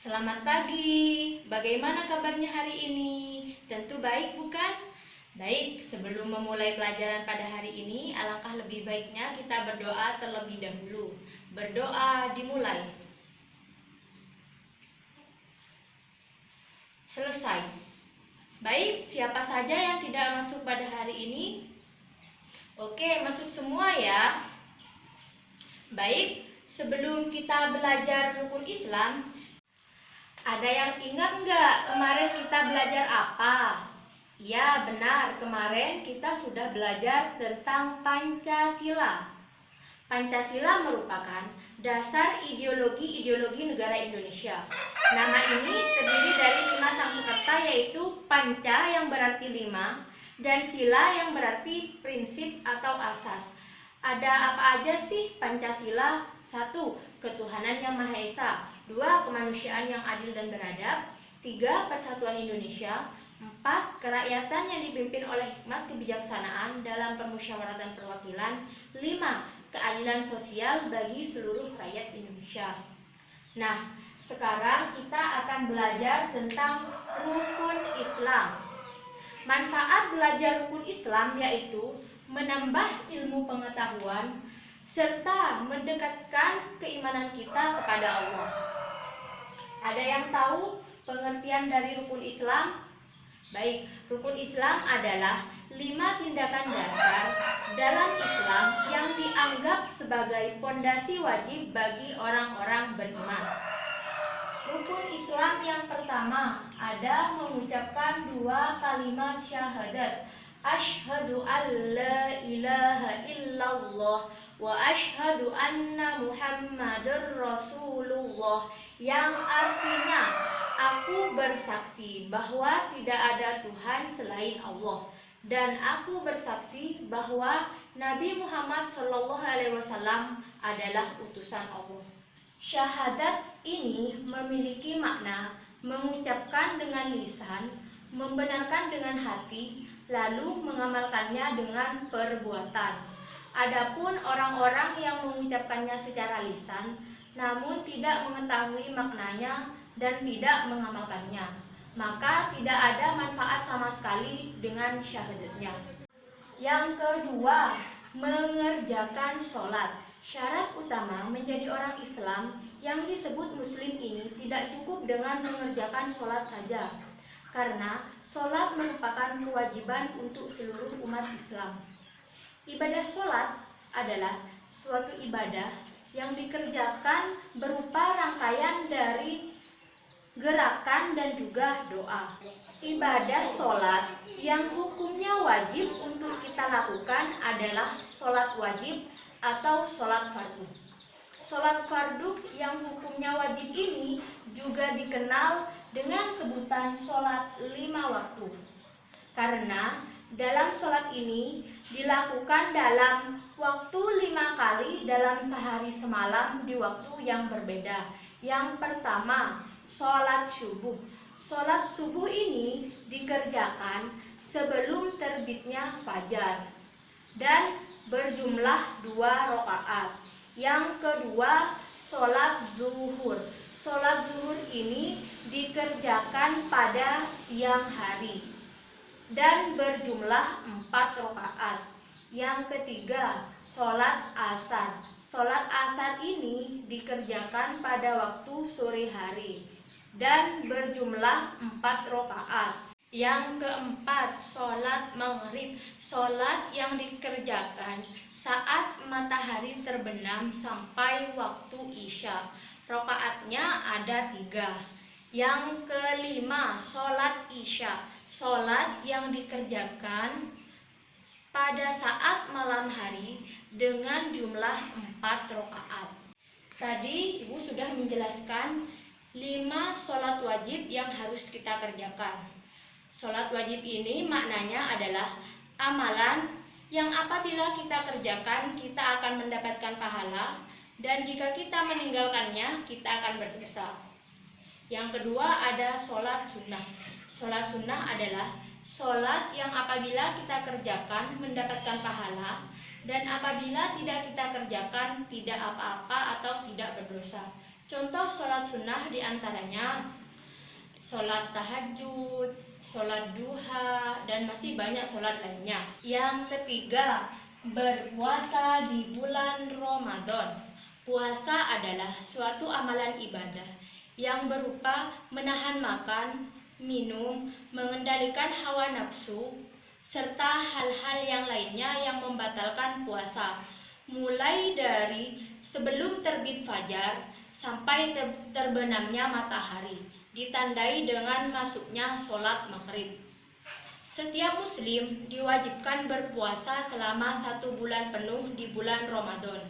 Selamat pagi, bagaimana kabarnya hari ini? Tentu baik, bukan? Baik, sebelum memulai pelajaran pada hari ini, alangkah lebih baiknya kita berdoa terlebih dahulu. Berdoa dimulai. Selesai. Baik, siapa saja yang tidak masuk pada hari ini? Oke, masuk semua ya. Baik, sebelum kita belajar rukun Islam, ada yang ingat nggak kemarin kita belajar apa? Ya, benar, kemarin kita sudah belajar tentang Pancasila. Pancasila merupakan dasar ideologi negara Indonesia. Nama ini terdiri dari 5 sangsekerta, yaitu Panca yang berarti 5 dan Sila yang berarti prinsip atau asas. Ada apa aja sih Pancasila? 1. Ketuhanan yang Maha Esa. 2. Kemanusiaan yang adil dan beradab. 3. Persatuan Indonesia. 4. Kerakyatan yang dipimpin oleh hikmat kebijaksanaan dalam permusyawaratan perwakilan. 5. Keadilan sosial bagi seluruh rakyat Indonesia. Nah, sekarang kita akan belajar tentang rukun Islam. Manfaat belajar rukun Islam yaitu menambah ilmu pengetahuan serta mendekatkan keimanan kita kepada Allah. Ada yang tahu pengertian dari rukun Islam? Baik, rukun Islam adalah 5 tindakan dasar dalam Islam yang dianggap sebagai fondasi wajib bagi orang-orang beriman. Rukun Islam yang pertama ada mengucapkan 2 kalimat syahadat. Asyhadu an la ilaha illallah wa asyhadu anna Muhammadar Rasulullah, yang artinya aku bersaksi bahwa tidak ada Tuhan selain Allah dan aku bersaksi bahwa Nabi Muhammad SAW adalah utusan Allah. Syahadat ini memiliki makna mengucapkan dengan lisan, membenarkan dengan hati, lalu mengamalkannya dengan perbuatan. Adapun orang-orang yang mengucapkannya secara lisan, namun tidak mengetahui maknanya dan tidak mengamalkannya, maka tidak ada manfaat sama sekali dengan syahadatnya. Yang kedua, mengerjakan sholat. Syarat utama menjadi orang Islam yang disebut Muslim ini tidak cukup dengan mengerjakan sholat saja, karena sholat merupakan kewajiban untuk seluruh umat Islam. Ibadah sholat adalah suatu ibadah yang dikerjakan berupa rangkaian dari gerakan dan juga doa. Ibadah sholat yang hukumnya wajib untuk kita lakukan adalah sholat wajib atau sholat fardu. Sholat fardu yang hukumnya wajib ini juga dikenal dengan sebutan sholat 5 waktu, karena dalam sholat ini dilakukan dalam waktu 5 kali dalam sehari semalam di waktu yang berbeda. Yang pertama, sholat subuh. Sholat subuh ini dikerjakan sebelum terbitnya fajar dan berjumlah 2 rakaat. Yang kedua, sholat zuhur. Sholat zuhur ini dikerjakan pada siang hari dan berjumlah 4 rakaat. Yang ketiga, sholat asar. Sholat asar ini dikerjakan pada waktu sore hari dan berjumlah 4 rakaat. Yang keempat, sholat maghrib. Sholat yang dikerjakan saat matahari terbenam sampai waktu isya. Rakaatnya ada 3. Yang kelima, sholat isya. Sholat yang dikerjakan pada saat malam hari dengan jumlah 4 rakaat. Tadi Ibu sudah menjelaskan 5 sholat wajib yang harus kita kerjakan. Sholat wajib ini maknanya adalah amalan yang apabila kita kerjakan kita akan mendapatkan pahala, dan jika kita meninggalkannya kita akan berdosa. Yang kedua ada sholat sunnah. Sholat sunnah adalah sholat yang apabila kita kerjakan mendapatkan pahala, dan apabila tidak kita kerjakan tidak apa-apa atau tidak berdosa. Contoh sholat sunnah diantaranya sholat tahajud, sholat duha, dan masih banyak sholat lainnya. Yang ketiga, berpuasa di bulan Ramadan. Puasa adalah suatu amalan ibadah yang berupa menahan makan, minum, mengendalikan hawa nafsu, serta hal-hal yang lainnya yang membatalkan puasa, mulai dari sebelum terbit fajar sampai terbenamnya matahari, ditandai dengan masuknya sholat maghrib. Setiap muslim diwajibkan berpuasa selama 1 bulan penuh di bulan Ramadan.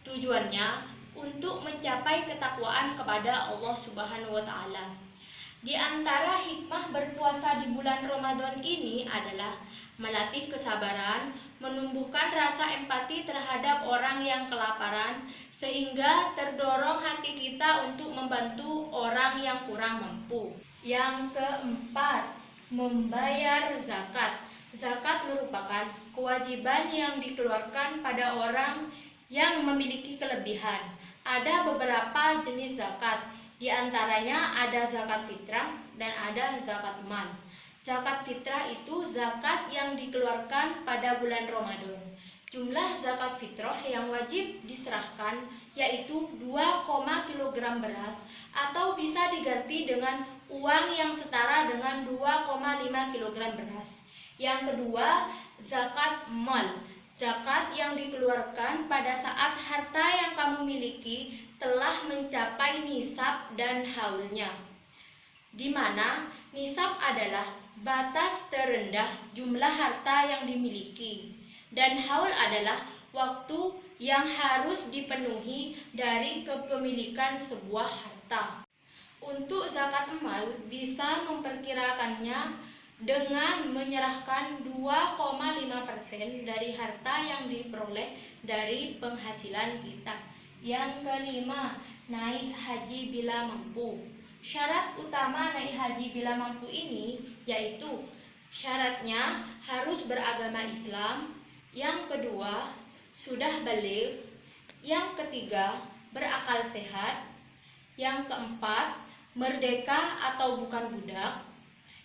Tujuannya untuk mencapai ketakwaan kepada Allah Subhanahu wa Ta'ala. Di antara hikmah berpuasa di bulan Ramadan ini adalah melatih kesabaran, menumbuhkan rasa empati terhadap orang yang kelaparan, sehingga terdorong hati kita untuk membantu orang yang kurang mampu. Yang keempat, membayar zakat. Zakat merupakan kewajiban yang dikeluarkan pada orang yang memiliki kelebihan. Ada beberapa jenis zakat, di antaranya ada zakat fitrah dan ada zakat mal. Zakat fitrah itu zakat yang dikeluarkan pada bulan Ramadan. Jumlah zakat fitrah yang wajib diserahkan yaitu 2, kg beras atau bisa diganti dengan uang yang setara dengan 2,5 kg beras. Yang kedua, zakat mal. Zakat yang dikeluarkan pada saat harta yang kamu miliki telah mencapai nisab dan haulnya, di mana nisab adalah batas terendah jumlah harta yang dimiliki, dan haul adalah waktu yang harus dipenuhi dari kepemilikan sebuah harta. Untuk zakat mal bisa memperkirakannya dengan menyerahkan 2,5% dari harta yang diperoleh dari penghasilan kita. Yang kelima, naik haji bila mampu. Syarat utama naik haji bila mampu ini yaitu syaratnya harus beragama Islam. Yang kedua, sudah baligh. Yang ketiga, berakal sehat. Yang keempat, merdeka atau bukan budak.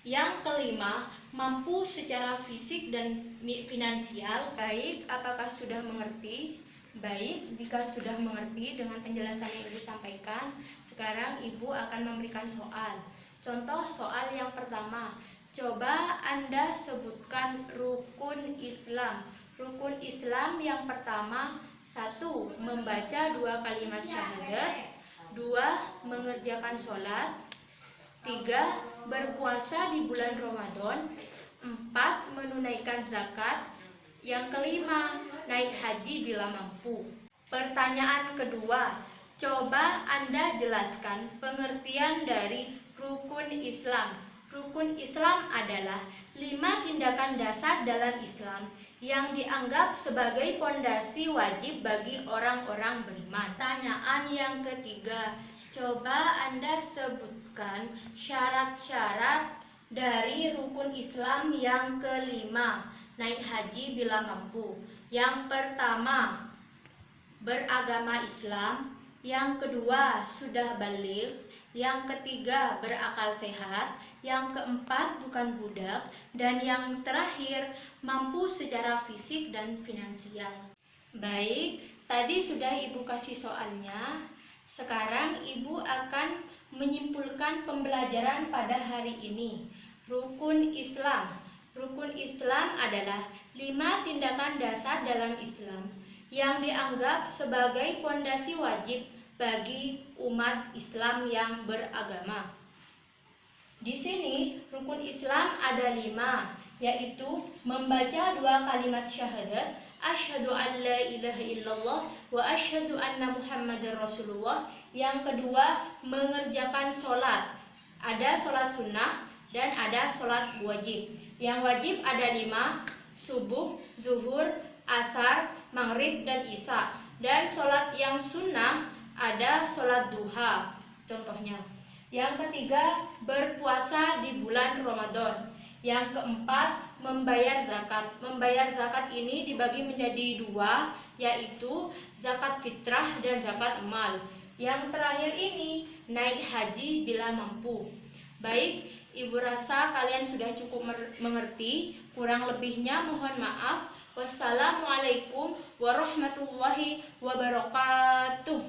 Yang kelima, mampu secara fisik dan finansial. Baik, apakah sudah mengerti? Baik, jika sudah mengerti dengan penjelasan yang Ibu sampaikan, sekarang Ibu akan memberikan soal. Contoh soal yang pertama, coba Anda sebutkan rukun Islam. Rukun Islam yang pertama, 1. Membaca 2 kalimat syahadat. 2. Mengerjakan sholat. 3. Berpuasa di bulan Ramadan. 4. Menunaikan zakat. Yang kelima, naik haji bila mampu. Pertanyaan kedua, coba Anda jelaskan pengertian dari rukun Islam. Rukun Islam adalah 5 tindakan dasar dalam Islam yang dianggap sebagai pondasi wajib bagi orang-orang beriman. Pertanyaan yang ketiga, coba Anda sebutkan syarat-syarat dari rukun Islam yang kelima, naik haji bila mampu. Yang pertama, beragama Islam. Yang kedua, sudah baligh. Yang ketiga, berakal sehat. Yang keempat, bukan budak. Dan yang terakhir, mampu secara fisik dan finansial. Baik, tadi sudah Ibu kasih soalnya. Sekarang Ibu akan menyimpulkan pembelajaran pada hari ini. Rukun Islam. Rukun Islam adalah 5 tindakan dasar dalam Islam yang dianggap sebagai pondasi wajib bagi umat Islam yang beragama. Di sini rukun Islam ada 5, yaitu membaca 2 kalimat syahadat, asyhadu an la ilaha illallah wa asyhadu anna muhammadar rasulullah. Yang kedua, mengerjakan sholat. Ada sholat sunnah dan ada sholat wajib. Yang wajib ada 5, subuh, zuhur, asar, maghrib, dan isya. Dan sholat yang sunnah ada sholat duha, contohnya. Yang ketiga, berpuasa di bulan Ramadan. Yang keempat, membayar zakat. Membayar zakat ini dibagi menjadi 2, yaitu zakat fitrah dan zakat mal. Yang terakhir ini, naik haji bila mampu. Baik, Ibu rasa kalian sudah cukup mengerti. Kurang lebihnya mohon maaf. Wassalamualaikum warahmatullahi wabarakatuh.